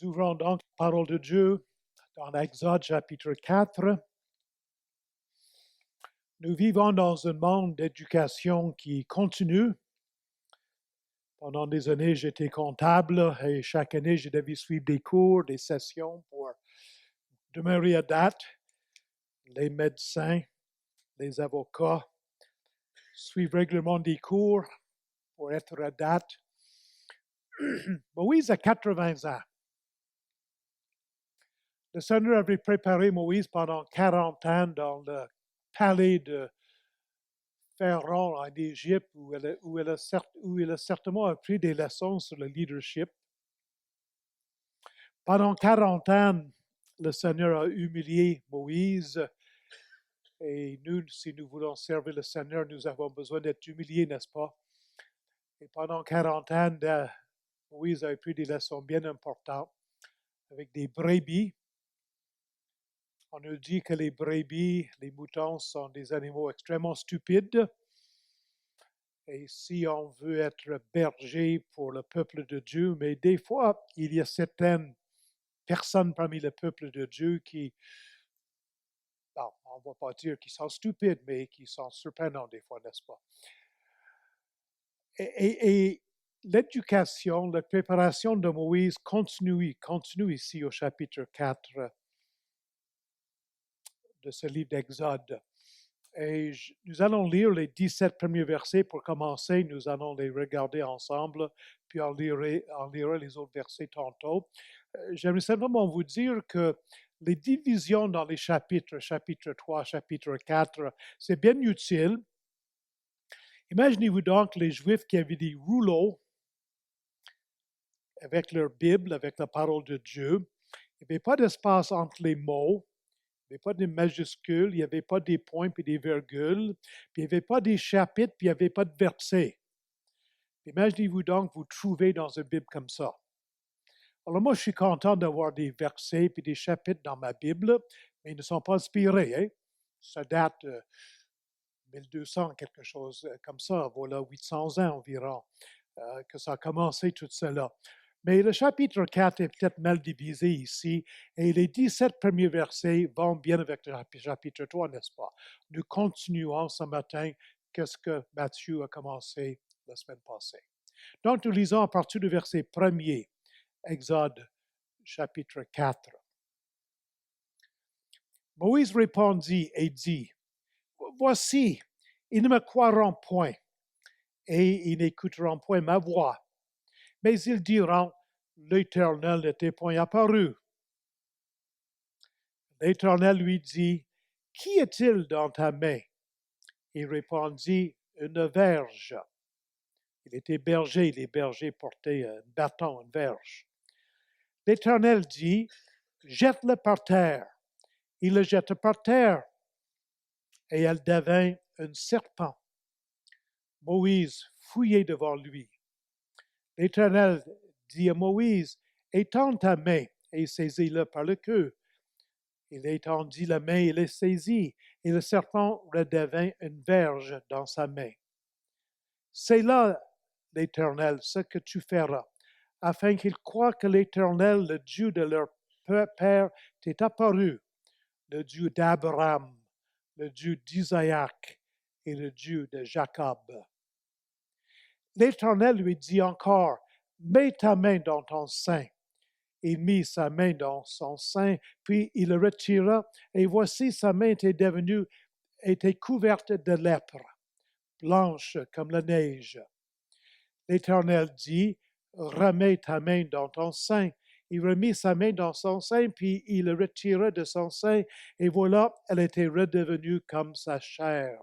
Nous ouvrons donc la parole de Dieu dans Exode chapitre 4. Nous vivons dans un monde d'éducation qui continue. Pendant des années, j'étais comptable et chaque année, je devais suivre des cours, des sessions pour demeurer à date. Les médecins, les avocats suivent régulièrement des cours pour être à date. Moïse a 80 ans. Le Seigneur avait préparé Moïse pendant 40 ans dans le palais de Pharaon en Égypte, où il a certainement appris des leçons sur le leadership. Pendant 40 ans, le Seigneur a humilié Moïse. Et nous, si nous voulons servir le Seigneur, nous avons besoin d'être humiliés, n'est-ce pas? Et pendant 40 ans, Moïse a appris des leçons bien importantes avec des brebis. On nous dit que les brebis, les moutons sont des animaux extrêmement stupides. Et si on veut être berger pour le peuple de Dieu, mais des fois, il y a certaines personnes parmi le peuple de Dieu qui, bon, on ne va pas dire qu'ils sont stupides, mais qui sont surprenants des fois, n'est-ce pas? Et l'éducation, la préparation de Moïse continue ici au chapitre 4 de ce livre d'Exode. Et nous allons lire les 17 premiers versets pour commencer. Nous allons les regarder ensemble, puis on lira les autres versets tantôt. J'aimerais simplement vous dire que les divisions dans les chapitres 3, chapitre 4, c'est bien utile. Imaginez-vous donc les Juifs qui avaient des rouleaux avec leur Bible, avec la parole de Dieu. Il n'y avait pas d'espace entre les mots. Il n'y avait pas de majuscules, il n'y avait pas des points puis des virgules, puis il n'y avait pas des chapitres, puis il n'y avait pas de versets. Imaginez-vous donc vous trouvez dans une Bible comme ça. Alors moi, je suis content d'avoir des versets puis des chapitres dans ma Bible, mais ils ne sont pas inspirés. Hein? Ça date de 1200, quelque chose comme ça, voilà 800 ans environ, que ça a commencé tout cela. Mais le chapitre 4 est peut-être mal divisé ici, et les 17 premiers versets vont bien avec le chapitre 3, n'est-ce pas? Nous continuons ce matin qu'est-ce que Matthieu a commencé la semaine passée. Donc, nous lisons à partir du verset 1er, Exode, chapitre 4. Moïse répondit et dit, « Voici, ils ne me croiront point, et ils n'écouteront point ma voix. Mais ils diront, l'Éternel n'était point apparu. » L'Éternel lui dit, « Qui est-il dans ta main? » Il répondit, « Une verge. » Il était berger, les bergers portaient un bâton, une verge. L'Éternel dit, « Jette-le par terre. » Il le jette par terre, et elle devint un serpent. Moïse fouillait devant lui. L'Éternel dit à Moïse, « Étends ta main et saisis-le par le queue. » Il étendit la main et le saisit, et le serpent redevint une verge dans sa main. « C'est là, l'Éternel, ce que tu feras, afin qu'ils croient que l'Éternel, le Dieu de leur père, t'est apparu, le Dieu d'Abraham, le Dieu d'Isaac et le Dieu de Jacob. » L'Éternel lui dit encore, « Mets ta main dans ton sein. » Il mit sa main dans son sein, puis il le retira, et voici sa main était couverte de lèpre, blanche comme la neige. L'Éternel dit, « Remets ta main dans ton sein. » Il remit sa main dans son sein, puis il le retira de son sein, et voilà, elle était redevenue comme sa chair.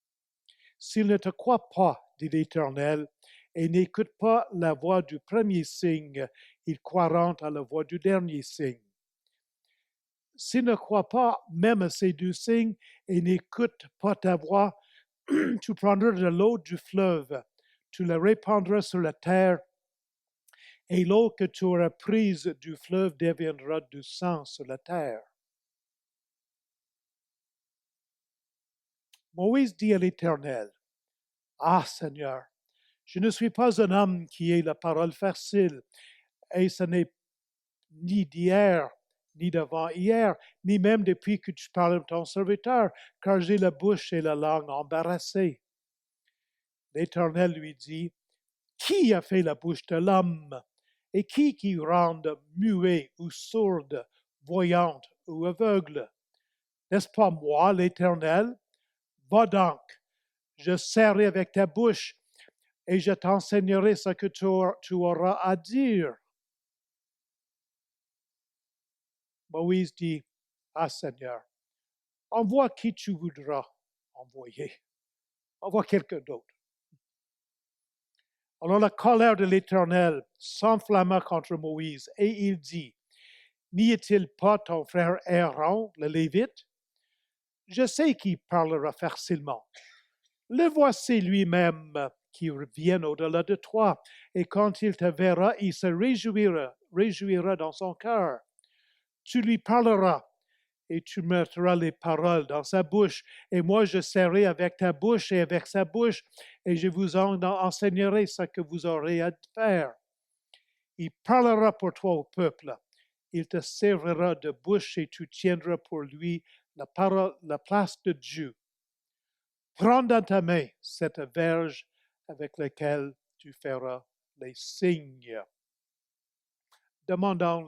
« S'il ne te croit pas, dit l'Éternel, et n'écoute pas la voix du premier signe, ils croiront à la voix du dernier signe. S'ils ne croient pas même à ces deux signes et n'écoutent pas ta voix, tu prendras de l'eau du fleuve, tu la répandras sur la terre, et l'eau que tu auras prise du fleuve deviendra du sang sur la terre. » Moïse dit à l'Éternel, « Ah, Seigneur, je ne suis pas un homme qui ait la parole facile, et ce n'est ni d'hier, ni d'avant-hier, ni même depuis que tu parles de ton serviteur, car j'ai la bouche et la langue embarrassées. L'Éternel lui dit, qui a fait la bouche de l'homme? Et qui rend muet ou sourde, voyante ou aveugle? N'est-ce pas moi, l'Éternel? Va donc, je serai avec ta bouche et je t'enseignerai ce que tu auras à dire. Moïse dit, ah Seigneur, envoie qui tu voudras envoyer. Envoie quelqu'un d'autre. Alors la colère de l'Éternel s'enflamma contre Moïse et il dit, n'y est-il pas ton frère Aaron, le Lévite? Je sais qu'il parlera facilement. Le voici lui-même qui vient au-delà de toi, et quand il te verra, il se réjouira dans son cœur. Tu lui parleras, et tu mettras les paroles dans sa bouche, et moi je serai avec ta bouche et avec sa bouche, et je vous enseignerai ce que vous aurez à faire. Il parlera pour toi au peuple, il te servira de bouche et tu tiendras pour lui la place de Dieu. Prends dans ta main cette verge avec laquelle tu feras les signes. Demandons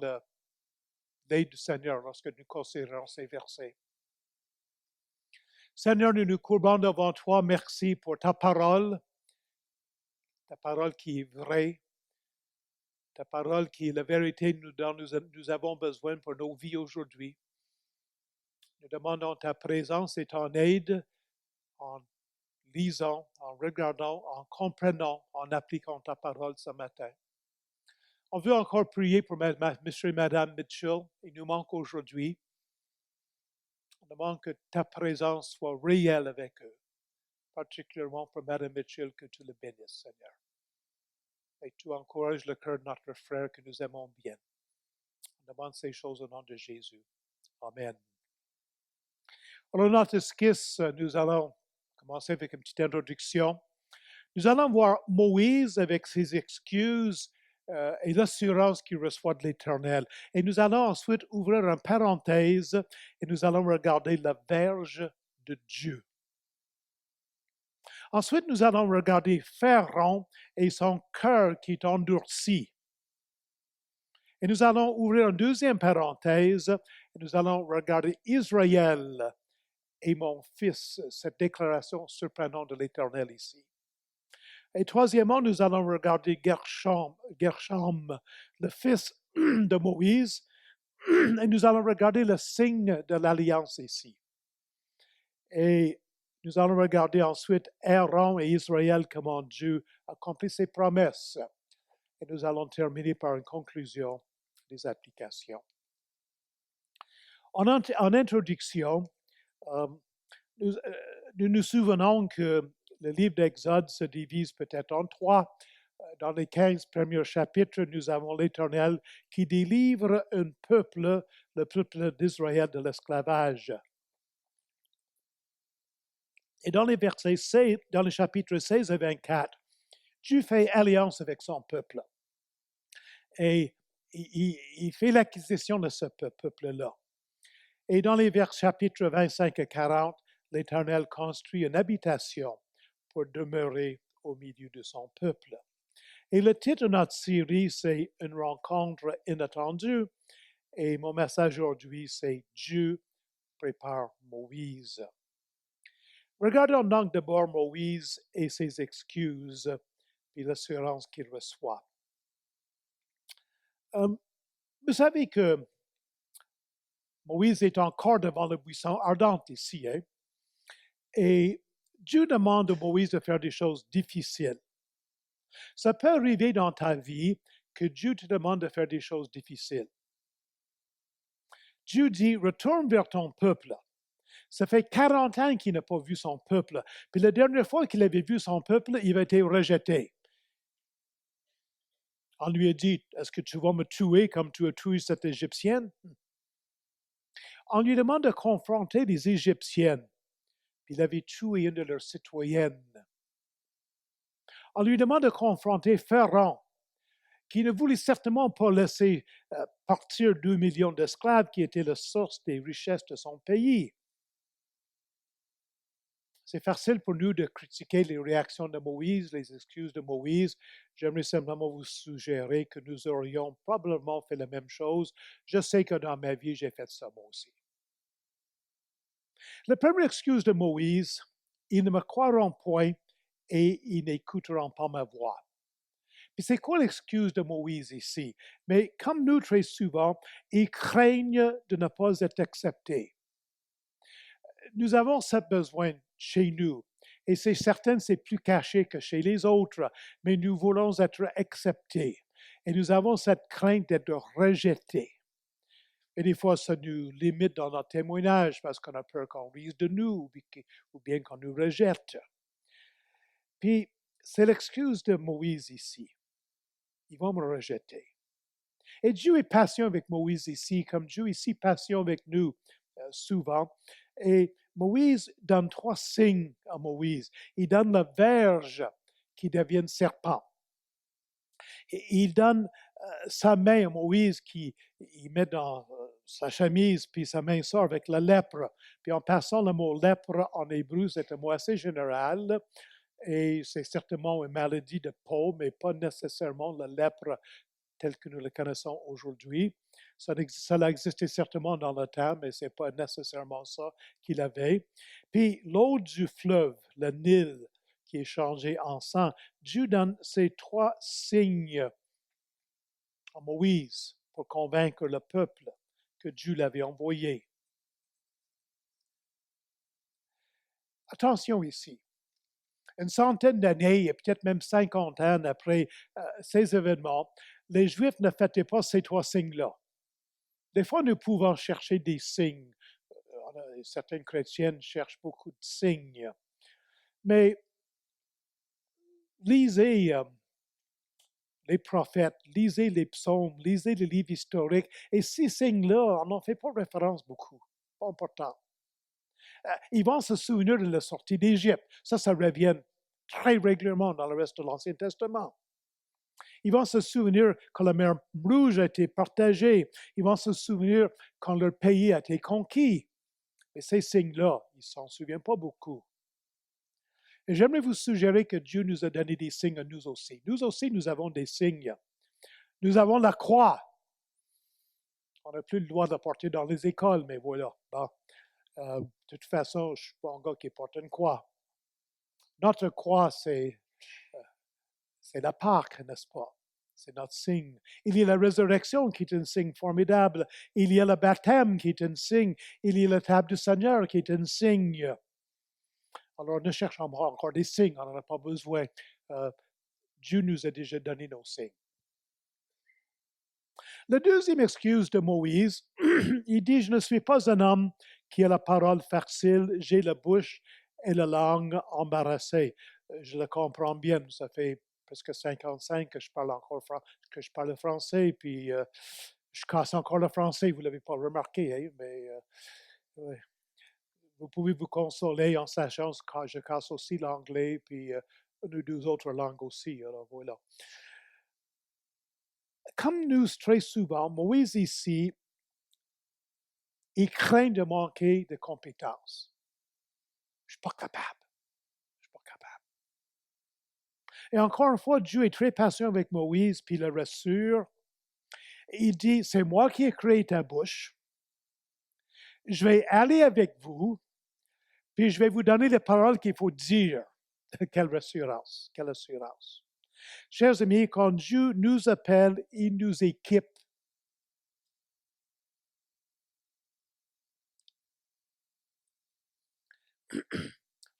l'aide du Seigneur lorsque nous considérons ces versets. Seigneur, nous nous courbons devant toi. Merci pour ta parole qui est vraie, ta parole qui est la vérité dont nous avons besoin pour nos vies aujourd'hui. Nous demandons ta présence et ton aide en lisant, en regardant, en comprenant, en appliquant ta parole ce matin. On veut encore prier pour Monsieur et Madame Mitchell. Il nous manque aujourd'hui. On demande que ta présence soit réelle avec eux, particulièrement pour Madame Mitchell, que tu le bénisses, Seigneur. Et tu encourages le cœur de notre frère que nous aimons bien. On demande ces choses au nom de Jésus. Amen. Alors, notre esquisse, nous allons commencer avec une petite introduction. Nous allons voir Moïse avec ses excuses et l'assurance qu'il reçoit de l'Éternel. Et nous allons ensuite ouvrir une parenthèse et nous allons regarder la verge de Dieu. Ensuite, nous allons regarder Pharaon et son cœur qui est endurci. Et nous allons ouvrir une deuxième parenthèse et nous allons regarder Israël et mon fils, cette déclaration surprenante de l'Éternel ici. Et troisièmement, nous allons regarder Gershom, le fils de Moïse, et nous allons regarder le signe de l'alliance ici. Et nous allons regarder ensuite Aaron et Israël, comment Dieu accomplit ses promesses. Et nous allons terminer par une conclusion des applications. En introduction, nous nous souvenons que le livre d'Exode se divise peut-être en trois. Dans les 15 premiers chapitres, nous avons l'Éternel qui délivre un peuple, le peuple d'Israël, de l'esclavage. Et dans les versets 16, dans les chapitres 16 et 24, Dieu fait alliance avec son peuple. Et il fait l'acquisition de ce peuple-là. Et dans les chapitres 25 et 40, l'Éternel construit une habitation pour demeurer au milieu de son peuple. Et le titre de notre série, c'est Une rencontre inattendue. Et mon message aujourd'hui, c'est Dieu prépare Moïse. Regardons donc d'abord Moïse et ses excuses et l'assurance qu'il reçoit. Vous savez que Moïse est encore devant le buisson ardent ici, hein? Et Dieu demande à Moïse de faire des choses difficiles. Ça peut arriver dans ta vie que Dieu te demande de faire des choses difficiles. Dieu dit, retourne vers ton peuple. Ça fait 40 ans qu'il n'a pas vu son peuple. Puis la dernière fois qu'il avait vu son peuple, il avait été rejeté. On lui a dit, est-ce que tu vas me tuer comme tu as tué cette Égyptienne? On lui demande de confronter les Égyptiennes. Il avait tué une de leurs citoyennes. On lui demande de confronter Pharaon, qui ne voulait certainement pas laisser partir 2 millions d'esclaves qui étaient la source des richesses de son pays. C'est facile pour nous de critiquer les réactions de Moïse, les excuses de Moïse. J'aimerais simplement vous suggérer que nous aurions probablement fait la même chose. Je sais que dans ma vie, j'ai fait ça moi aussi. La première excuse de Moïse, ils ne me croiront point et ils n'écouteront pas ma voix. Puis c'est quoi l'excuse de Moïse ici? Mais comme nous, très souvent, ils craignent de ne pas être acceptés. Nous avons ce besoin chez nous, et c'est certain c'est plus caché que chez les autres, mais nous voulons être acceptés. Et nous avons cette crainte d'être rejetés. Et des fois, ça nous limite dans notre témoignage parce qu'on a peur qu'on rise de nous ou bien qu'on nous rejette. Puis, c'est l'excuse de Moïse ici. Ils vont me rejeter. Et Dieu est patient avec Moïse ici, comme Dieu est ici patient avec nous souvent. Et Moïse donne 3 signes à Moïse. Il donne la verge qui devient serpent. Et il donne sa main à Moïse qui il met dans sa chemise, puis sa main sort avec la lèpre. Puis en passant, le mot lèpre en hébreu, c'est un mot assez général. Et c'est certainement une maladie de peau, mais pas nécessairement la lèpre telle que nous la connaissons aujourd'hui. Ça a existé certainement dans le temps, mais ce n'est pas nécessairement ça qu'il avait. Puis l'eau du fleuve, le Nil, qui est changé en sang, Dieu donne ces 3 signes à Moïse pour convaincre le peuple que Dieu l'avait envoyé. Attention ici. Une centaine d'années, et peut-être même 50 ans après ces événements, les Juifs ne fêtaient pas ces 3 signes-là. Des fois, nous pouvons chercher des signes. Certaines chrétiennes cherchent beaucoup de signes. Mais lisez les prophètes, lisez les psaumes, lisez les livres historiques, et ces signes-là, on n'en fait pas référence beaucoup. Pas important. Ils vont se souvenir de la sortie d'Égypte. Ça revient très régulièrement dans le reste de l'Ancien Testament. Ils vont se souvenir quand la mer Rouge a été partagée. Ils vont se souvenir quand leur pays a été conquis. Mais ces signes-là, ils ne s'en souviennent pas beaucoup. Et j'aimerais vous suggérer que Dieu nous a donné des signes à nous aussi. Nous aussi, nous avons des signes. Nous avons la croix. On n'a plus le droit de la porter dans les écoles, mais voilà. Bon. De toute façon, je ne suis pas un gars qui porte une croix. Notre croix, c'est la Pâque, n'est-ce pas? C'est notre signe. Il y a la résurrection qui est un signe formidable. Il y a le baptême qui est un signe. Il y a la table du Seigneur qui est un signe. Alors, ne cherchons pas encore des signes, on n'en a pas besoin. Dieu nous a déjà donné nos signes. La deuxième excuse de Moïse, il dit, je ne suis pas un homme qui a la parole facile, j'ai la bouche et la langue embarrassée. Je le comprends bien, ça fait presque 55 que je parle français, puis je casse encore le français, vous ne l'avez pas remarqué, hein, mais ouais. Vous pouvez vous consoler en sachant que je casse aussi l'anglais, puis une ou 2 autres langues aussi, alors voilà. Comme nous, très souvent, Moïse ici, il craint de manquer de compétences. Je ne suis pas capable. Je ne suis pas capable. Et encore une fois, Dieu est très patient avec Moïse, puis il le rassure. Il dit, c'est moi qui ai créé ta bouche. Je vais aller avec vous, puis je vais vous donner les paroles qu'il faut dire. Quelle assurance, quelle assurance. Chers amis, quand Dieu nous appelle, il nous équipe.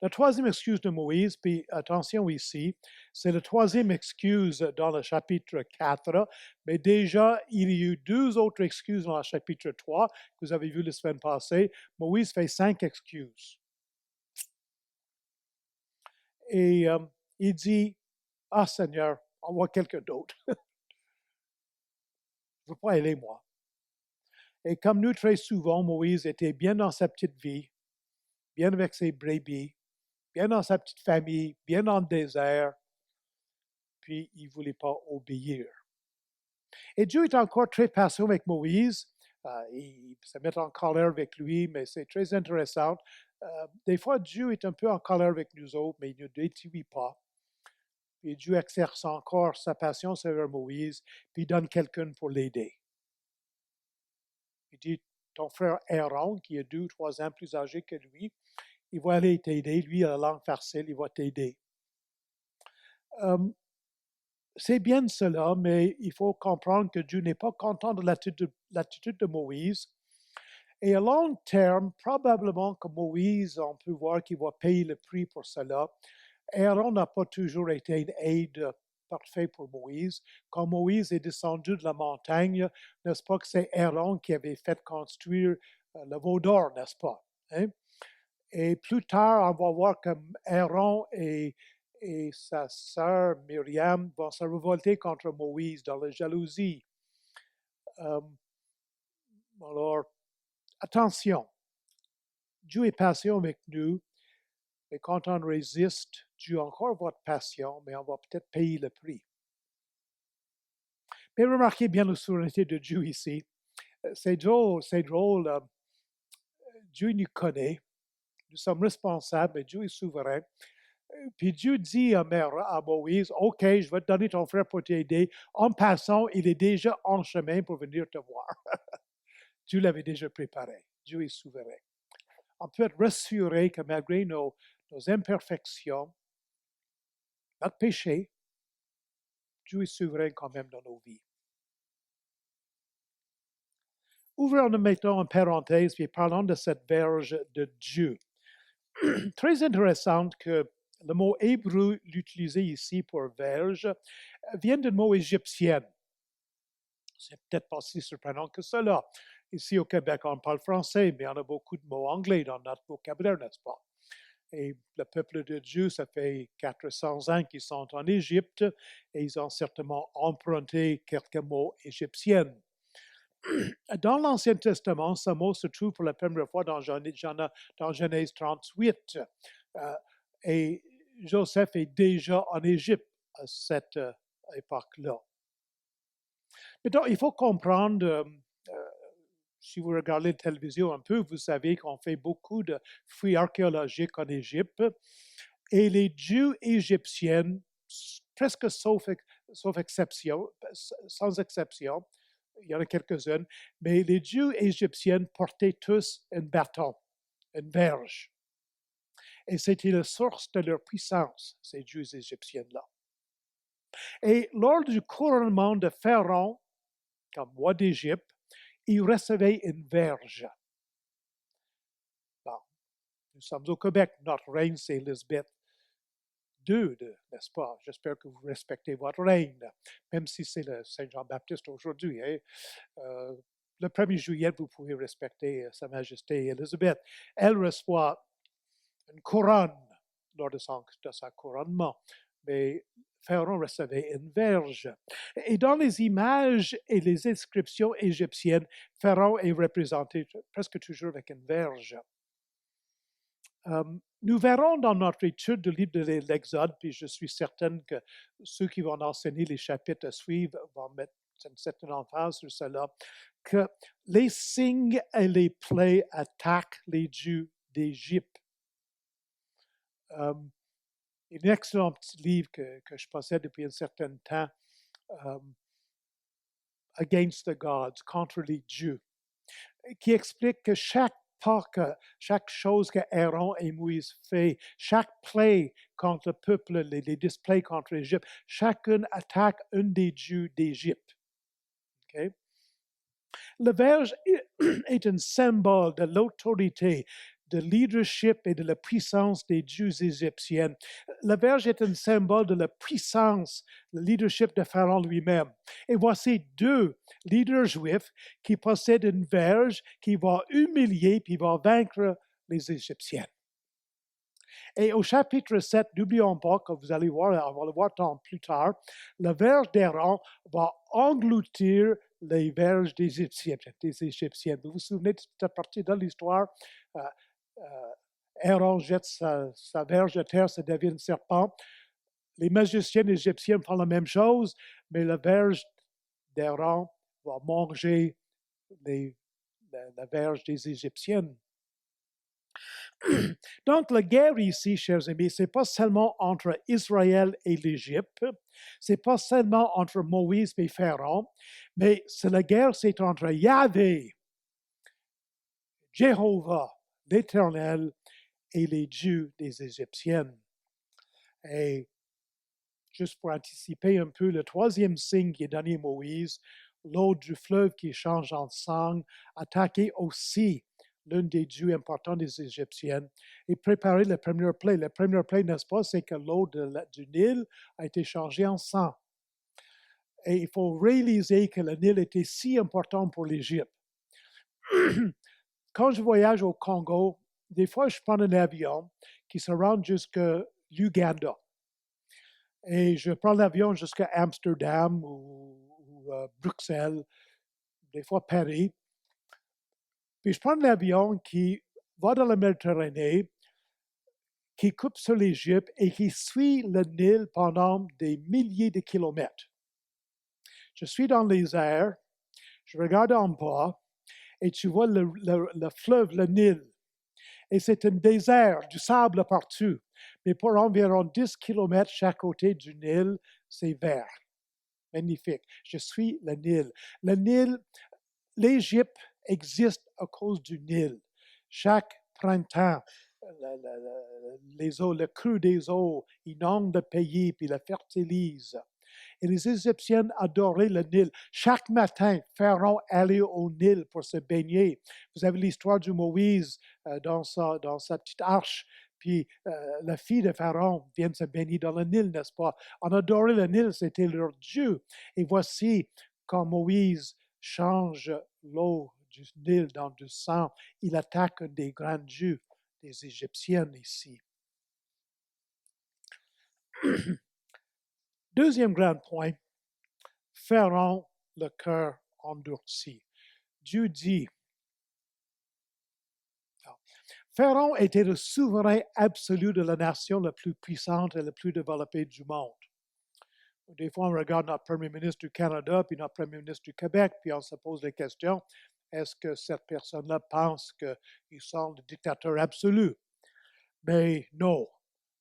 La troisième excuse de Moïse, puis attention ici, c'est la troisième excuse dans le chapitre 4, mais déjà, il y a eu 2 autres excuses dans le chapitre 3, que vous avez vu la semaine passée. Moïse fait 5 excuses. Et il dit, « Ah Seigneur, envoie quelqu'un d'autre. Je ne veux pas aller moi. » Et comme nous, très souvent, Moïse était bien dans sa petite vie, bien avec ses brebis, bien dans sa petite famille, bien dans le désert, puis il ne voulait pas obéir. Et Dieu est encore très patient avec Moïse. Il se met en colère avec lui, mais c'est très intéressant. Des fois, Dieu est un peu en colère avec nous autres, mais il ne nous détruit pas. Et Dieu exerce encore sa patience envers Moïse, puis il donne quelqu'un pour l'aider. Il dit, ton frère Aaron, qui est 2 ou 3 ans plus âgé que lui, il va aller t'aider. Lui, a la langue facile, il va t'aider. C'est bien cela, mais il faut comprendre que Dieu n'est pas content de l'attitude de Moïse. Et à long terme, probablement que Moïse, on peut voir qu'il va payer le prix pour cela. Aaron n'a pas toujours été une aide parfaite pour Moïse. Quand Moïse est descendu de la montagne, n'est-ce pas que c'est Aaron qui avait fait construire le veau d'or, n'est-ce pas? Hein? Et plus tard, on va voir que Aaron et sa sœur Myriam vont se révolter contre Moïse dans la jalousie. Alors, attention, Dieu est patient avec nous, mais quand on résiste, Dieu encore va être patient, mais on va peut-être payer le prix. Mais remarquez bien la souveraineté de Dieu ici. C'est drôle, Dieu nous connaît, nous sommes responsables, mais Dieu est souverain. Puis Dieu dit à Moïse, OK, je vais te donner ton frère pour t'aider. En passant, il est déjà en chemin pour venir te voir. Dieu l'avait déjà préparé. Dieu est souverain. On peut être rassuré que malgré nos imperfections, notre péché, Dieu est souverain quand même dans nos vies. Ouvrons maintenant une parenthèse, puis parlons de cette verge de Dieu. Très intéressant que le mot hébreu utilisé ici pour verge vient d'un mot égyptien. C'est peut-être pas si surprenant que cela. Ici au Québec, on parle français, mais on a beaucoup de mots anglais dans notre vocabulaire, n'est-ce pas? Et le peuple de Dieu, ça fait 400 ans qu'ils sont en Égypte et ils ont certainement emprunté quelques mots égyptiens. Dans l'Ancien Testament, ce mot se trouve pour la première fois dans Genèse 38. Et Joseph est déjà en Égypte à cette époque-là. Maintenant, il faut comprendre, si vous regardez la télévision un peu, vous savez qu'on fait beaucoup de fouilles archéologiques en Égypte. Et les dieux égyptiens, presque sans exception, il y en a quelques-unes, mais les dieux égyptiens portaient tous un bâton, une verge. Et c'était la source de leur puissance, ces dieux égyptiens-là. Et lors du couronnement de Pharaon, comme roi d'Égypte, il recevait une verge. Bon, nous sommes au Québec, notre reine, c'est Élisabeth II, n'est-ce pas? J'espère que vous respectez votre reine, même si c'est le Saint Jean-Baptiste aujourd'hui. Hein? Le 1er juillet, vous pouvez respecter Sa Majesté Élisabeth. Elle reçoit une couronne lors de sa couronnement, mais Pharaon recevait une verge. Et dans les images et les inscriptions égyptiennes, Pharaon est représenté presque toujours avec une verge. Nous verrons dans notre étude du livre de l'Exode, puis je suis certain que ceux qui vont enseigner les chapitres à suivre vont mettre une certaine emphase sur cela, que les signes et les plaies attaquent les dieux d'Égypte. Un excellent petit livre que je possède depuis un certain temps, Against the Gods, contre les dieux, qui explique que chaque chose que Aaron et Moïse fait, chaque plaie contre le peuple, les displays contre l'Égypte, chacun attaque un des dieux d'Égypte. Okay? La verge est un symbole de l'autorité, de leadership et de la puissance des dieux égyptiens. La verge est un symbole de la puissance, le leadership de Pharaon lui-même. Et voici 2 leaders juifs qui possèdent une verge qui va humilier puis va vaincre les Égyptiens. Et au chapitre 7, n'oublions pas que vous allez voir, on va le voir plus tard, la verge d'Aaron va engloutir les verges des Égyptiens. Vous vous souvenez de cette partie de l'histoire? Aaron jette sa verge à terre, ça devient un serpent. Les magiciens égyptiens font la même chose, mais la verge d'Aaron va manger la verge des Égyptiennes. Donc, la guerre ici, chers amis, ce n'est pas seulement entre Israël et l'Égypte, ce n'est pas seulement entre Moïse et Pharaon, mais la guerre, c'est entre Yahvé, Jéhovah, l'Éternel, et les dieux des Égyptiennes. Et juste pour anticiper un peu, le troisième signe qui est donné à Moïse, l'eau du fleuve qui change en sang, attaquait aussi l'un des dieux importants des Égyptiennes et préparer le premier plaie. Le premier plaie, n'est-ce pas, c'est que l'eau du Nil a été changée en sang. Et il faut réaliser que le Nil était si important pour l'Égypte. Quand je voyage au Congo, des fois, je prends un avion qui se rend jusqu'à l'Ouganda. Et je prends l'avion jusqu'à Amsterdam ou Bruxelles, des fois Paris. Puis je prends l'avion qui va dans la Méditerranée, qui coupe sur l'Égypte et qui suit le Nil pendant des milliers de kilomètres. Je suis dans les airs, je regarde en bas et tu vois le fleuve, le Nil. Et c'est un désert, du sable partout. Mais pour environ 10 kilomètres chaque côté du Nil, c'est vert. Magnifique. Je suis le Nil. Le Nil, l'Égypte existe à cause du Nil. Chaque printemps, les eaux, le cru des eaux inonde le pays puis le fertilise. Et les Égyptiens adoraient le Nil. Chaque matin, Pharaon allait au Nil pour se baigner. Vous avez l'histoire de Moïse dans sa petite arche, puis la fille de Pharaon vient se baigner dans le Nil, n'est-ce pas? On adorait le Nil, c'était leur Dieu. Et voici, quand Moïse change l'eau du Nil dans du sang, il attaque un des grands dieux des Égyptiens ici. Deuxième grand point, Pharaon, le cœur endurci. Dieu dit, Pharaon était le souverain absolu de la nation la plus puissante et la plus développée du monde. Des fois, on regarde notre premier ministre du Canada puis notre premier ministre du Québec, puis on se pose la question, est-ce que cette personne-là pense qu'ils sont le dictateur absolu? Mais non.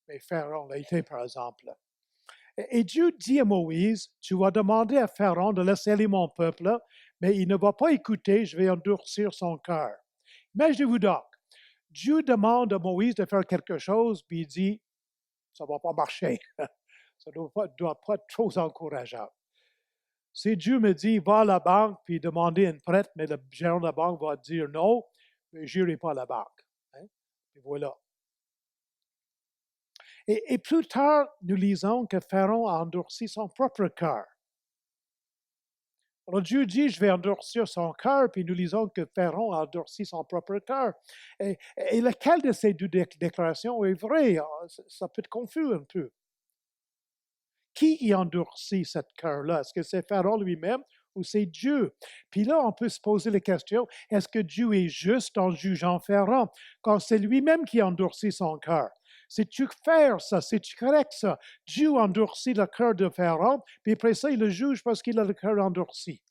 Mais Pharaon l'a été, par exemple. Et Dieu dit à Moïse, tu vas demander à Pharaon de laisser aller mon peuple, mais il ne va pas écouter, je vais endurcir son cœur. Imaginez-vous donc, Dieu demande à Moïse de faire quelque chose, puis il dit, ça ne va pas marcher. Ça ne doit pas être trop encourageant. Si Dieu me dit, va à la banque, puis demander une prête, mais le gérant de la banque va dire non, je n'irai pas à la banque. Hein? Et voilà. Et plus tard, nous lisons que Pharaon a endurci son propre cœur. Alors Dieu dit, je vais endurcir son cœur, puis nous lisons que Pharaon a endurci son propre cœur. Et lequel de ces deux déclarations est vrai? Ça peut être confus un peu. Qui y endurcit ce cœur-là? Est-ce que c'est Pharaon lui-même ou c'est Dieu? Puis là, on peut se poser la question, est-ce que Dieu est juste en jugeant Pharaon quand c'est lui-même qui endurcit son cœur? C'est-tu faire ça? C'est-tu correct ça? Dieu endurcit le cœur de Pharaon, puis après ça, il le juge parce qu'il a le cœur endurci.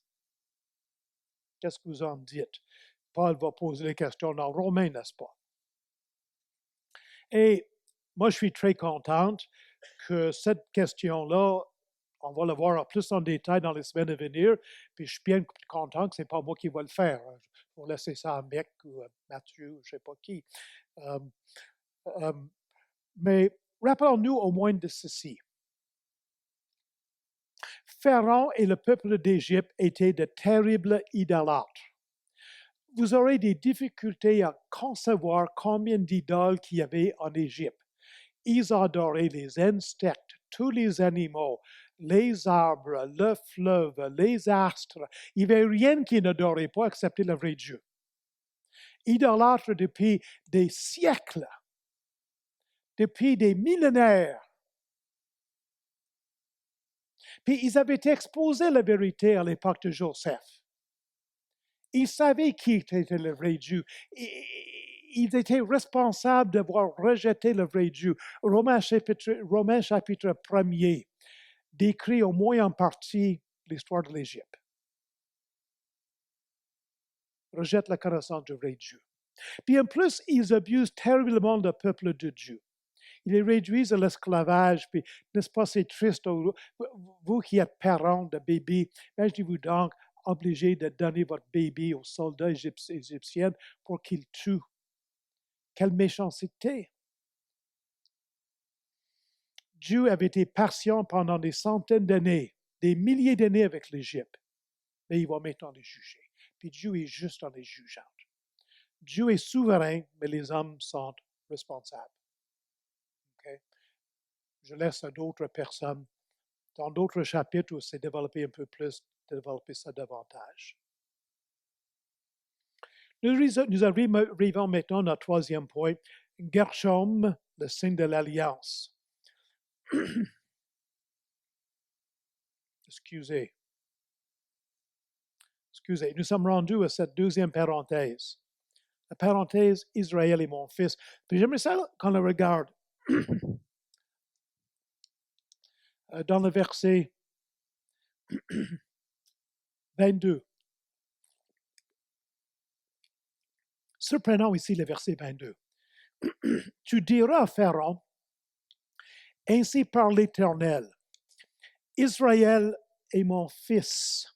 Qu'est-ce que vous en dites? Paul va poser les questions dans Romains, n'est-ce pas? Et moi, je suis très contente que cette question-là, on va la voir en plus en détail dans les semaines à venir, puis je suis bien content que ce n'est pas moi qui vais le faire. Je vais laisser ça à Mick ou à Mathieu, je ne sais pas qui. Mais rappelons-nous au moins de ceci. Pharaon et le peuple d'Égypte étaient de terribles idolâtres. Vous aurez des difficultés à concevoir combien d'idoles qu'il y avait en Égypte. Ils adoraient les insectes, tous les animaux, les arbres, le fleuve, les astres. Il n'y avait rien qu'ils n'adoraient pas excepté le vrai Dieu. Idolâtres depuis des siècles, depuis des millénaires. Puis ils avaient exposé la vérité à l'époque de Joseph. Ils savaient qui était le vrai Dieu. Ils étaient responsables d'avoir rejeté le vrai Dieu. Romains chapitre 1er décrit au moins en partie l'histoire de l'Égypte. rejettent la connaissance du vrai Dieu. Puis en plus, ils abusent terriblement le peuple de Dieu. Ils les réduisent à l'esclavage, puis n'est-ce pas, c'est triste. Vous qui êtes parents de bébés, imaginez-vous donc obligés de donner votre bébé aux soldats égyptiens pour qu'ils tuent. Quelle méchanceté! Dieu avait été patient pendant des centaines d'années, des milliers d'années avec l'Égypte, mais il va maintenant les juger. Puis Dieu est juste en les jugeant. Dieu est souverain, mais les hommes sont responsables. Okay? Je laisse à d'autres personnes, dans d'autres chapitres où c'est développé un peu plus, développer ça davantage. Nous arrivons maintenant à notre troisième point, Gershom, le signe de l'alliance. Excusez, nous sommes rendus à cette deuxième parenthèse. La parenthèse Israël est mon fils. Puis j'aimerais ça qu'on le regarde dans le verset 22. Surprenant ici le verset 22. Tu diras à Pharaon, ainsi parle l'Éternel, Israël est mon fils,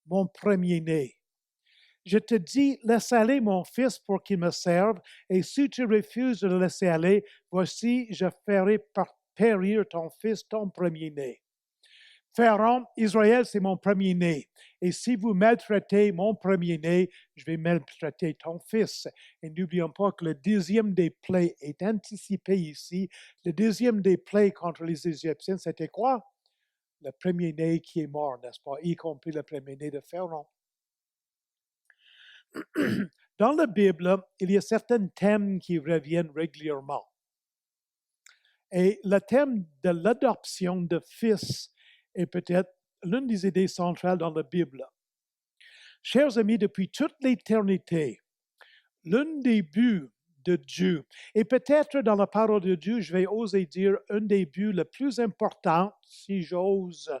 mon premier-né. Je te dis, laisse aller mon fils pour qu'il me serve, et si tu refuses de le laisser aller, voici, je ferai périr ton fils, ton premier-né. Pharaon, Israël, c'est mon premier-né. Et si vous maltraitez mon premier-né, je vais maltraiter ton fils. Et n'oublions pas que le deuxième des plaies est anticipé ici. Le deuxième des plaies contre les Égyptiens, c'était quoi? Le premier-né qui est mort, n'est-ce pas? Y compris le premier-né de Pharaon. Dans la Bible, il y a certains thèmes qui reviennent régulièrement. Et le thème de l'adoption de fils est peut-être l'une des idées centrales dans la Bible. Chers amis, depuis toute l'éternité, l'un des buts de Dieu, et peut-être dans la parole de Dieu, je vais oser dire un des buts les plus importants, si j'ose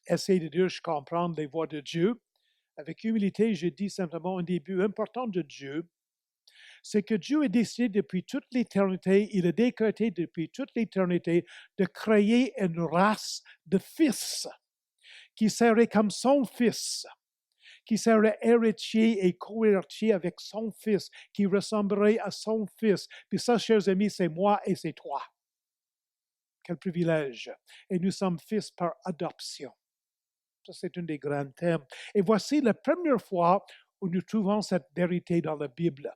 essayer de dire je comprends les voies de Dieu. Avec humilité, je dis simplement un des buts importants de Dieu, c'est que Dieu a décidé depuis toute l'éternité, il a décrété depuis toute l'éternité de créer une race de fils qui serait comme son fils, qui serait héritier et co-héritier avec son fils, qui ressemblerait à son fils. Puis ça, chers amis, c'est moi et c'est toi. Quel privilège. Et nous sommes fils par adoption. Ça, c'est un des grands thèmes. Et voici la première fois où nous trouvons cette vérité dans la Bible.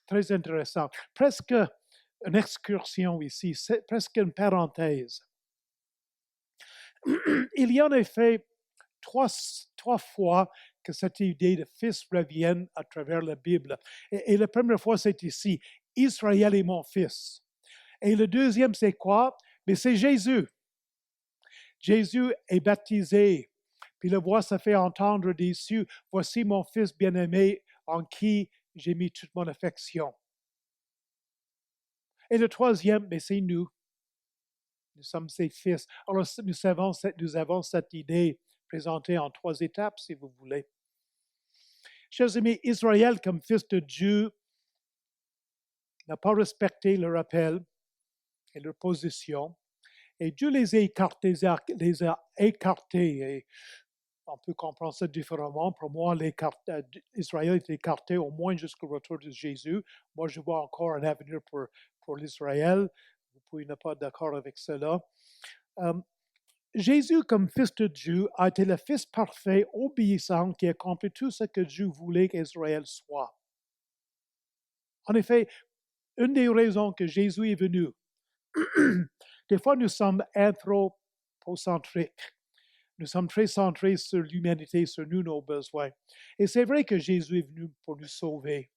Très intéressant. Presque une excursion ici, c'est presque une parenthèse. Il y a en effet trois fois que cette idée de fils revient à travers la Bible. Et la première fois, c'est ici. Israël est mon fils. Et le deuxième, c'est quoi? Mais c'est Jésus. Jésus est baptisé. Puis la voix se fait entendre des cieux. Voici mon fils bien-aimé en qui j'ai mis toute mon affection. Et le troisième, mais c'est nous. Nous sommes ses fils. Alors, nous avons cette idée présentée en trois étapes, si vous voulez. Chers amis, Israël, comme fils de Dieu, n'a pas respecté leur appel et leur position. Et Dieu les a écartés. Et on peut comprendre ça différemment. Pour moi, Israël est écarté au moins jusqu'au retour de Jésus. Moi, je vois encore un avenir pour l'Israël. Vous pouvez ne pas être d'accord avec cela. Jésus, comme fils de Dieu, a été le fils parfait, obéissant, qui a accompli tout ce que Dieu voulait qu'Israël soit. En effet, une des raisons que Jésus est venu, des fois nous sommes anthropocentriques. Nous sommes très centrés sur l'humanité, sur nous, nos besoins. Et c'est vrai que Jésus est venu pour nous sauver.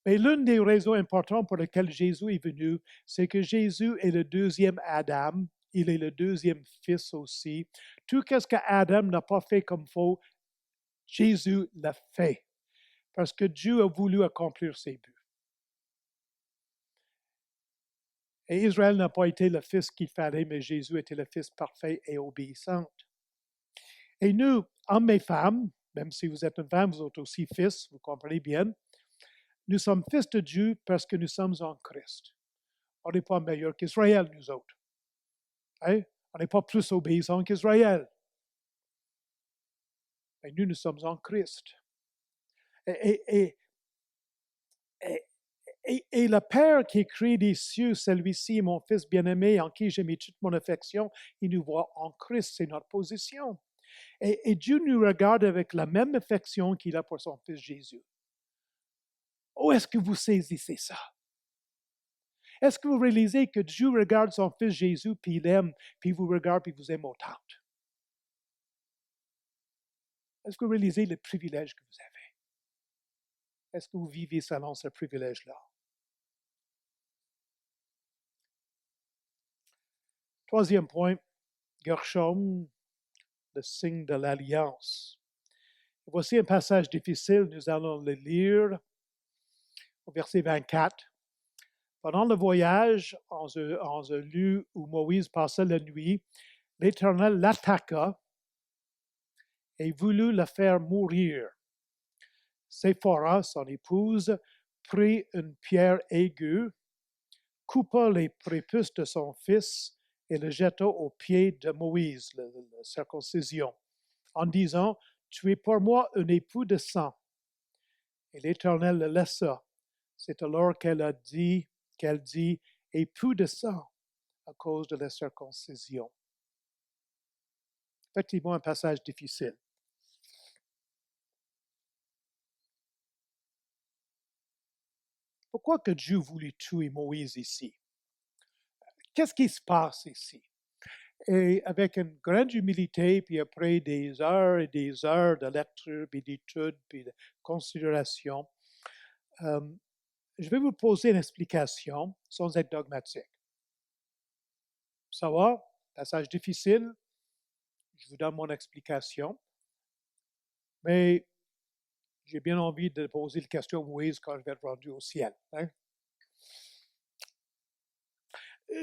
Mais l'une des raisons importantes pour lesquelles Jésus est venu, c'est que Jésus est le deuxième Adam. Il est le deuxième fils aussi. Tout ce qu'Adam n'a pas fait comme faut, Jésus l'a fait. Parce que Dieu a voulu accomplir ses buts. Et Israël n'a pas été le fils qu'il fallait, mais Jésus était le fils parfait et obéissant. Et nous, hommes et femmes, même si vous êtes une femme, vous êtes aussi fils, vous comprenez bien. Nous sommes fils de Dieu parce que nous sommes en Christ. On n'est pas meilleurs qu'Israël, nous autres. Hein? On n'est pas plus obéissants qu'Israël. Mais nous sommes en Christ. Et le Père qui écrit des cieux, celui-ci est mon Fils bien-aimé, en qui j'ai mis toute mon affection, il nous voit en Christ, c'est notre position. Et Dieu nous regarde avec la même affection qu'il a pour son Fils Jésus. Où est-ce que vous saisissez ça? Est-ce que vous réalisez que Dieu regarde son Fils Jésus, puis il aime, puis il vous regarde, puis il vous aime autant? Est-ce que vous réalisez le privilège que vous avez? Est-ce que vous vivez selon ce privilège-là? Troisième point, Gershom, le signe de l'alliance. Voici un passage difficile, nous allons le lire au verset 24. Pendant le voyage, en un lieu où Moïse passait la nuit, l'Éternel l'attaqua et voulut le faire mourir. Séphora, son épouse, prit une pierre aiguë, coupa les prépuces de son fils et le jeta aux pieds de Moïse, la circoncision, en disant, « Tu es pour moi un époux de sang. » Et l'Éternel le laissa. C'est alors qu'elle dit, « époux de sang » à cause de la circoncision. Effectivement, un passage difficile. Pourquoi que Dieu voulait tuer Moïse ici? Qu'est-ce qui se passe ici? Et avec une grande humilité, puis après des heures et des heures de lecture, puis d'études, puis de considération, je vais vous poser une explication sans être dogmatique. Ça va? Passage difficile. Je vous donne mon explication. Mais j'ai bien envie de poser la question à Moïse quand je vais être rendu au ciel. Hein?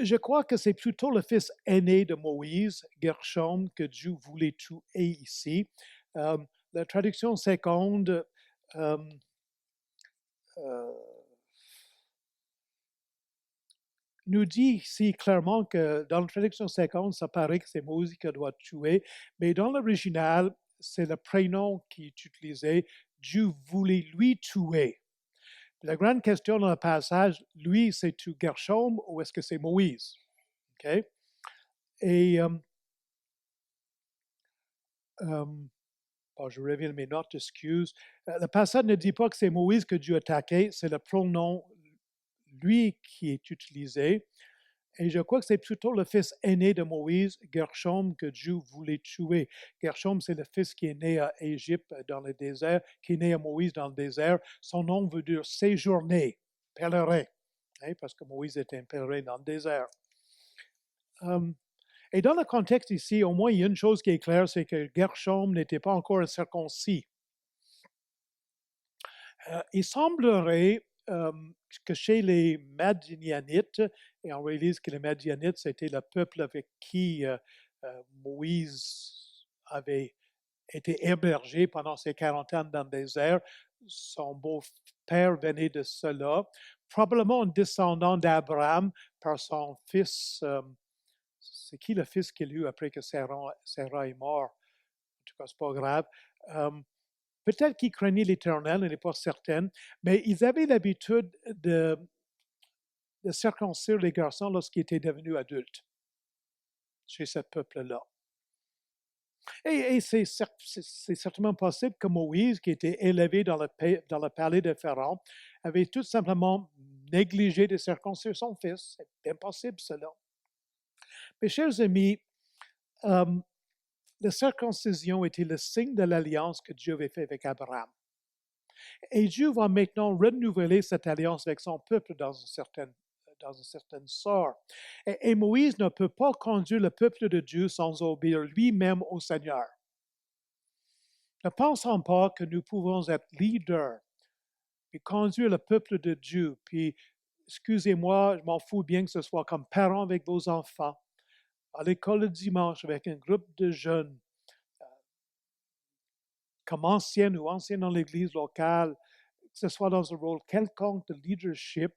Je crois que c'est plutôt le fils aîné de Moïse, Gershom, que Dieu voulait tuer ici. La traduction seconde nous dit ici clairement que dans la traduction seconde, ça paraît que c'est Moïse qui doit tuer, mais dans l'original, c'est le prénom qui est utilisé. Dieu voulait lui tuer. La grande question dans le passage, lui, c'est-tu Gershom ou est-ce que c'est Moïse? Okay? Et je reviens à mes notes, excuse. Le passage ne dit pas que c'est Moïse que Dieu a attaqué, c'est le pronom lui qui est utilisé. Et je crois que c'est plutôt le fils aîné de Moïse, Gershom, que Dieu voulait tuer. Gershom, c'est le fils qui est né à Égypte dans le désert, qui est né à Moïse dans le désert. Son nom veut dire séjourner, pèlerin, hein, parce que Moïse était un pèlerin dans le désert. Et dans le contexte ici, au moins, il y a une chose qui est claire, c'est que Gershom n'était pas encore circoncis. Il semblerait que chez les Madianites, et on réalise que les Madianites, c'était le peuple avec qui Moïse avait été hébergé pendant ses 40 ans dans le désert. Son beau-père venait de cela, probablement un descendant d'Abraham par son fils. C'est qui le fils qu'il a eu après que Sarah est mort? En tout cas, c'est pas grave. Peut-être qu'ils craignaient l'Éternel, elle n'est pas certaine, mais ils avaient l'habitude de circoncire les garçons lorsqu'ils étaient devenus adultes chez ce peuple-là. Et c'est certainement possible que Moïse, qui était élevé dans le palais de Pharaon, avait tout simplement négligé de circoncire son fils. C'est bien possible, cela. Mes chers amis, la circoncision était le signe de l'alliance que Dieu avait fait avec Abraham. Et Dieu va maintenant renouveler cette alliance avec son peuple dans un certain sort. Et Moïse ne peut pas conduire le peuple de Dieu sans obéir lui-même au Seigneur. Ne pensons pas que nous pouvons être leaders et conduire le peuple de Dieu. Puis, excusez-moi, je m'en fous bien que ce soit comme parents avec vos enfants, à l'école le dimanche avec un groupe de jeunes, comme ancienne ou ancien dans l'Église locale, que ce soit dans un rôle quelconque de leadership,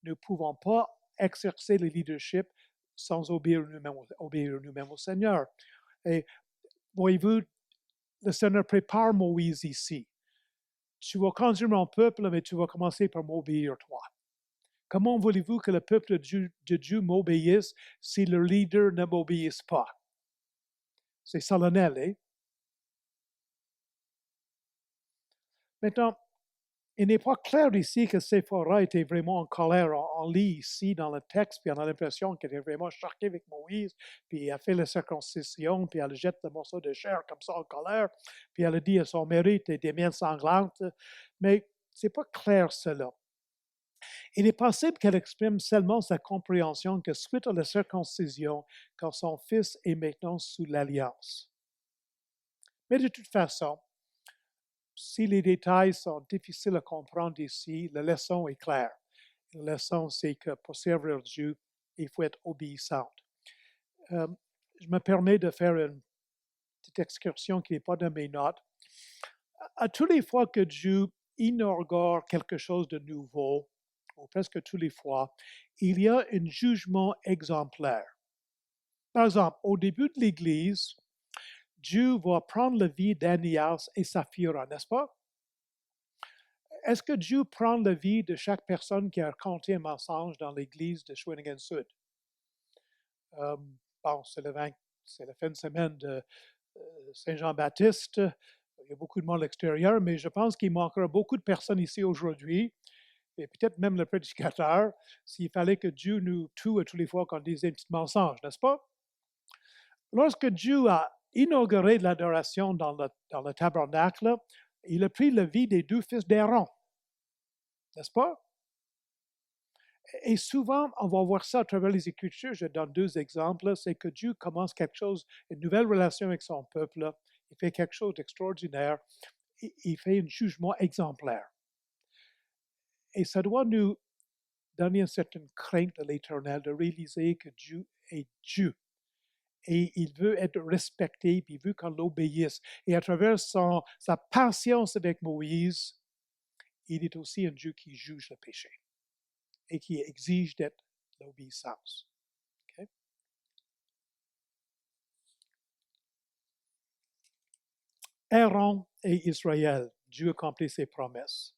ne pouvons pas exercer le leadership sans obéir nous-mêmes au Seigneur. Et voyez-vous, le Seigneur prépare Moïse ici. Tu vas conduire mon peuple, mais tu vas commencer par m'obéir, toi. Comment voulez-vous que le peuple de Dieu m'obéisse si le leader ne m'obéisse pas? C'est solennel, hein? Maintenant, il n'est pas clair ici que Séphora était vraiment en colère. On lit ici dans le texte, puis on a l'impression qu'elle est vraiment choquée avec Moïse, puis elle fait la circoncision, puis elle jette le morceau de chair comme ça en colère, puis elle dit à son mari, t'es des miennes sanglantes. Mais c'est pas clair cela. Il est possible qu'elle exprime seulement sa compréhension que suite à la circoncision, quand son fils est maintenant sous l'alliance. Mais de toute façon, si les détails sont difficiles à comprendre ici, la leçon est claire. La leçon, c'est que pour servir Dieu, il faut être obéissant. Je me permets de faire une petite excursion qui n'est pas dans mes notes. À toutes les fois que Dieu inaugure quelque chose de nouveau, ou presque toutes les fois, il y a un jugement exemplaire. Par exemple, au début de l'Église, Dieu va prendre la vie d'Anias et Saphira, n'est-ce pas? Est-ce que Dieu prend la vie de chaque personne qui a raconté un mensonge dans l'Église de Shawinigan-Sud? Bon, c'est la fin de semaine de Saint-Jean-Baptiste. Il y a beaucoup de monde à l'extérieur, mais je pense qu'il manquera beaucoup de personnes ici aujourd'hui, et peut-être même le prédicateur, s'il fallait que Dieu nous tue à toutes les fois qu'on disait un petit mensonge, n'est-ce pas? Lorsque Dieu a inauguré l'adoration dans le tabernacle, il a pris la vie des deux fils d'Aaron, n'est-ce pas? Et souvent, on va voir ça à travers les Écritures. Je donne deux exemples. C'est que Dieu commence quelque chose, une nouvelle relation avec son peuple. Il fait quelque chose d'extraordinaire. Il fait un jugement exemplaire. Et ça doit nous donner une certaine crainte de l'Éternel, de réaliser que Dieu est Dieu. Et il veut être respecté, puis il veut qu'on l'obéisse. Et à travers sa patience avec Moïse, il est aussi un Dieu qui juge le péché et qui exige d'être l'obéissance. Okay? Aaron et Israël, Dieu accomplit ses promesses.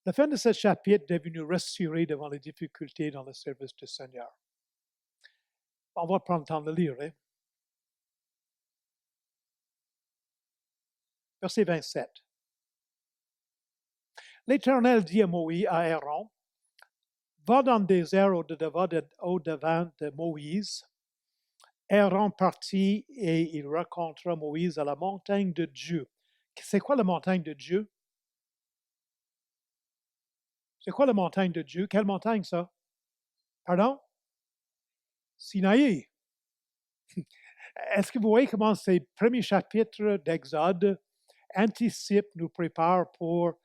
La fin de ce chapitre devait nous rassurer devant les difficultés dans le service du Seigneur. On va prendre le temps de lire. Hein? Verset 27. L'Éternel dit à Moïse, à Aaron, va dans le désert au-devant de Moïse. Aaron partit et il rencontra Moïse à la montagne de Dieu. C'est quoi la montagne de Dieu? C'est quoi la montagne de Dieu? Quelle montagne ça? Pardon? Sinaï. Est-ce que vous voyez comment ces premiers chapitres d'Exode anticipent, nous préparent pour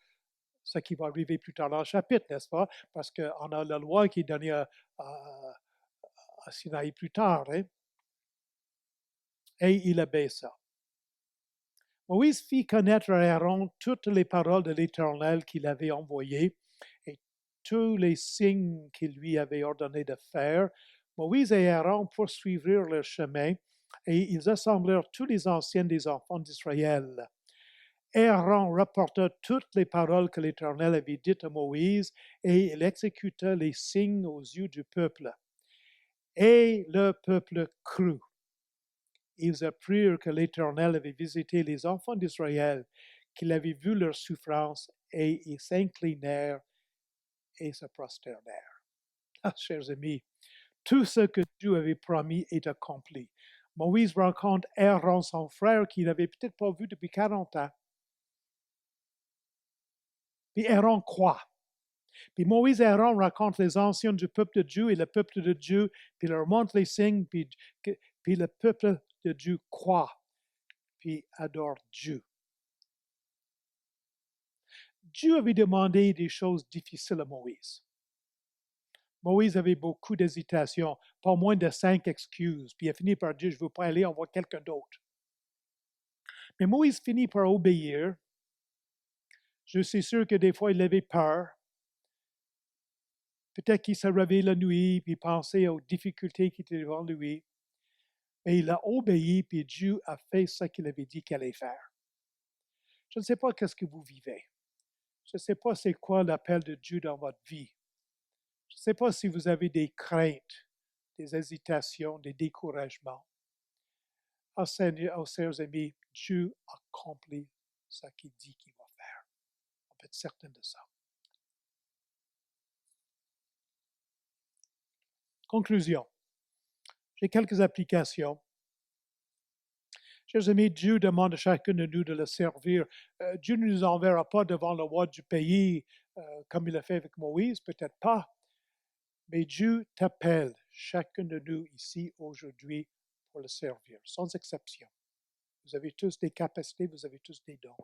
ce qui va arriver plus tard dans le chapitre, n'est-ce pas? Parce qu'on a la loi qui est donnée à Sinaï plus tard. Hein? Et il obéit ça. Moïse fit connaître à Aaron toutes les paroles de l'Éternel qu'il avait envoyées et tous les signes qu'il lui avait ordonné de faire. Moïse et Aaron poursuivirent leur chemin et ils assemblèrent tous les anciens des enfants d'Israël. Aaron rapporta toutes les paroles que l'Éternel avait dites à Moïse et il exécuta les signes aux yeux du peuple. Et le peuple crut. Ils apprirent que l'Éternel avait visité les enfants d'Israël, qu'il avait vu leur souffrance, et ils s'inclinèrent et se prosternèrent. Ah, chers amis, tout ce que Dieu avait promis est accompli. Moïse rencontre Aaron, son frère, qu'il n'avait peut-être pas vu depuis 40 ans. Puis Aaron croit. Puis Moïse et Aaron rencontrent les anciens du peuple de Dieu et le peuple de Dieu, puis leur montrent les signes, puis le peuple de Dieu croit, puis adore Dieu. Dieu avait demandé des choses difficiles à Moïse. Moïse avait beaucoup d'hésitation, pas moins de 5 excuses, puis il a fini par dire, je ne veux pas aller, on voit quelqu'un d'autre. Mais Moïse finit par obéir. Je suis sûr que des fois, il avait peur. Peut-être qu'il se réveillait la nuit, puis pensait aux difficultés qui étaient devant lui. Mais il a obéi, puis Dieu a fait ce qu'il avait dit qu'il allait faire. Je ne sais pas qu'est-ce que vous vivez. Je ne sais pas c'est quoi l'appel de Dieu dans votre vie. Je ne sais pas si vous avez des craintes, des hésitations, des découragements. Oh Seigneur, oh chers amis, Dieu accomplit ce qu'il dit qu'il va faire. On peut être certain de ça. Conclusion. J'ai quelques applications. Chers amis, Dieu demande à chacun de nous de le servir. Dieu ne nous enverra pas devant le roi du pays comme il a fait avec Moïse, peut-être pas. Mais Dieu t'appelle, chacun de nous ici aujourd'hui, pour le servir, sans exception. Vous avez tous des capacités, vous avez tous des dons.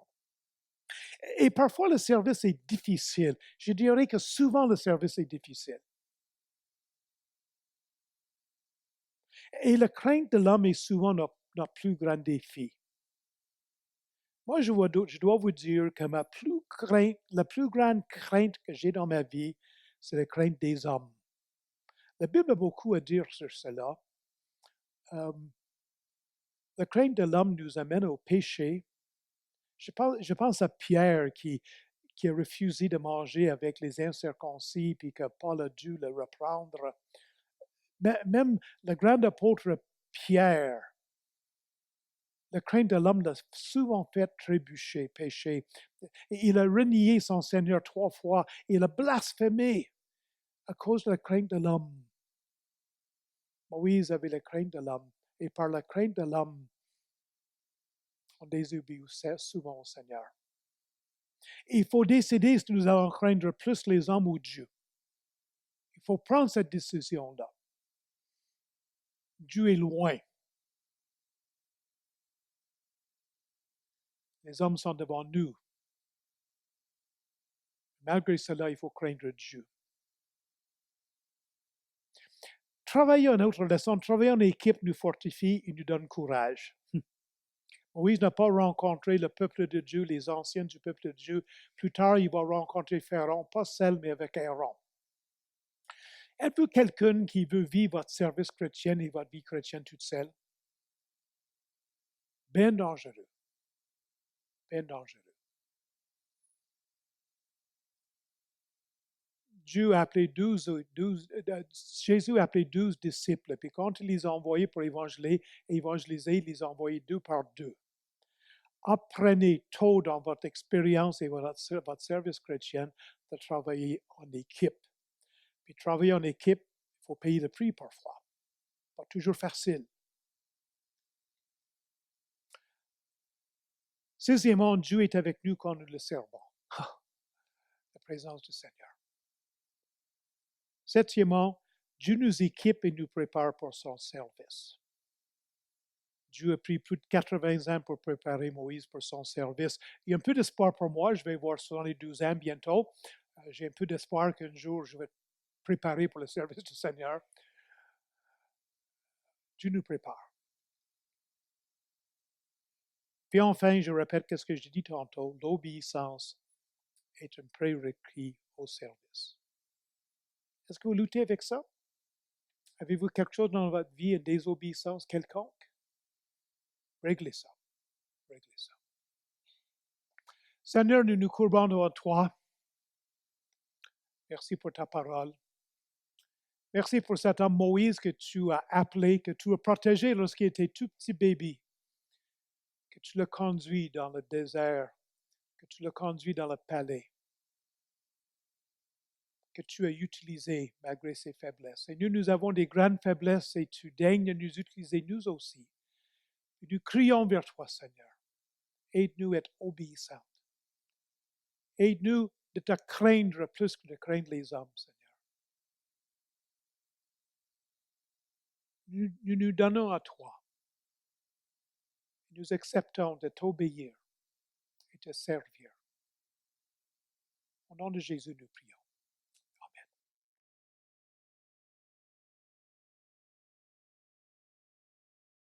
Et parfois, le service est difficile. Je dirais que souvent, le service est difficile. Et la crainte de l'homme est souvent notre plus grand défi. Moi, je dois vous dire que la plus grande crainte que j'ai dans ma vie, c'est la crainte des hommes. La Bible a beaucoup à dire sur cela. La crainte de l'homme nous amène au péché. Je pense à Pierre qui a refusé de manger avec les incirconcis, puis que Paul a dû le reprendre. Même le grand apôtre Pierre, la crainte de l'homme l'a souvent fait trébucher, pécher. Il a renié son Seigneur 3 fois. Il a blasphémé à cause de la crainte de l'homme. Moïse avait la crainte de l'homme. Et par la crainte de l'homme, on désobéit souvent au Seigneur. Il faut décider si nous allons craindre plus les hommes ou Dieu. Il faut prendre cette décision-là. Dieu est loin. Les hommes sont devant nous. Malgré cela, il faut craindre Dieu. Travailler une autre leçon, travailler en équipe nous fortifie et nous donne courage. Moïse n'a pas rencontré le peuple de Dieu, les anciens du peuple de Dieu. Plus tard, il va rencontrer Pharaon, pas seul, mais avec Aaron. Êtes-vous quelqu'un qui veut vivre votre service chrétien et votre vie chrétienne toute seule? Bien dangereux. Bien dangereux. Jésus a appelé 12 disciples, puis quand il les a envoyés pour évangéliser, il les a envoyés 2 par 2. Apprenez tôt dans votre expérience et votre service chrétien de travailler en équipe. Puis travailler en équipe, il faut payer le prix parfois. Pas toujours facile. Sixièmement, Dieu est avec nous quand nous le servons. La présence du Seigneur. Septièmement, Dieu nous équipe et nous prépare pour son service. Dieu a pris plus de 80 ans pour préparer Moïse pour son service. Il y a un peu d'espoir pour moi. Je vais voir 72 ans bientôt. J'ai un peu d'espoir qu'un jour, je vais être préparé pour le service du Seigneur. Dieu nous prépare. Puis enfin, je répète ce que j'ai dit tantôt, l'obéissance est un prérequis au service. Est-ce que vous luttez avec ça? Avez-vous quelque chose dans votre vie, une désobéissance quelconque? Réglez ça. Réglez ça. Seigneur, nous nous courbons devant toi. Merci pour ta parole. Merci pour cet homme Moïse que tu as appelé, que tu as protégé lorsqu'il était tout petit bébé, que tu l'as conduit dans le désert, que tu l'as conduit dans le palais, que tu as utilisé malgré ses faiblesses. Et nous avons des grandes faiblesses et tu daignes nous utiliser nous aussi. Et nous crions vers toi, Seigneur. Aide-nous à être obéissants. Aide-nous de te craindre plus que de craindre les hommes, Seigneur. Nous nous donnons à toi. Nous acceptons de t'obéir et te servir. Au nom de Jésus, nous prions.